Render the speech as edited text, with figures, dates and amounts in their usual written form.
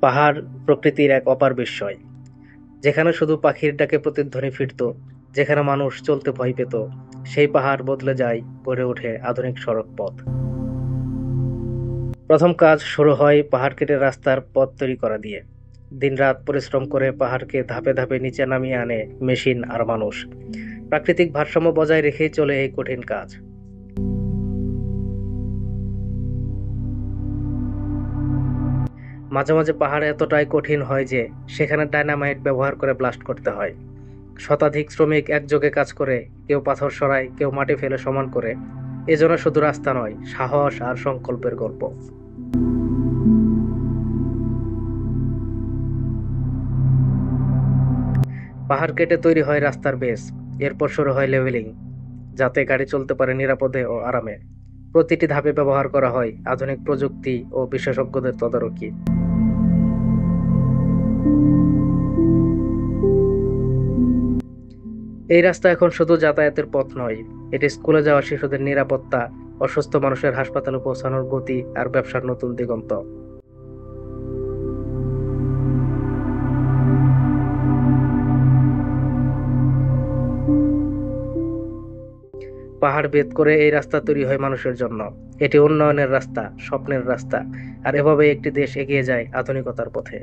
পাহাড় প্রকৃতির এক অপার বিস্ময়, যেখানে শুধু পাখির ডাকে প্রতিধ্বনি ফিরত, যেখানে মানুষ চলতে ভয় পেত, সেই পাহাড় বদলে যায়, গড়ে ওঠে আধুনিক সড়ক পথ। প্রথম কাজ শুরু হয় পাহাড় কেটে রাস্তার পথ তৈরি করা দিয়ে। দিনরাত পরিশ্রম করে পাহাড়কে ধাপে ধাপে নিচে নামিয়ে আনে মেশিন আর মানুষ। প্রাকৃতিক ভারসাম্য বজায় রেখেই চলে এই কঠিন কাজ। মাঝে মাঝে পাহাড় এতটাই কঠিন হয় যে সেখানে ডায়নামাইট ব্যবহার করে ব্লাস্ট করতে হয়। শতাধিক শ্রমিক একযোগে কাজ করে, কেউ পাথর সরায়, কেউ মাটি ফেলে সমান করে। এজন্য শুধু রাস্তা নয়, সাহস আর সংকল্পের গল্প। পাহাড় কেটে তৈরি হয় রাস্তার বেস। এরপর শুরু হয় লেভেলিং, যাতে গাড়ি চলতে পারে নিরাপদে ও আরামে। প্রতিটি ধাপে ব্যবহার করা হয় আধুনিক প্রযুক্তি ও বিশেষজ্ঞদের তদারকি। এই রাস্তা এখন শুধু যাতায়াতের পথ নয়, এটি স্কুলে যাওয়া শিশুদের নিরাপত্তা, অসুস্থ মানুষের হাসপাতালে পৌঁছানোর গতি আর ব্যবসার নতুন দিগন্ত। পাহাড় ভেদ করে এই রাস্তা তৈরি হয় মানুষের জন্য। এটি উন্নয়নের রাস্তা, স্বপ্নের রাস্তা। আর এভাবে একটি দেশ এগিয়ে যায় আধুনিকতার পথে।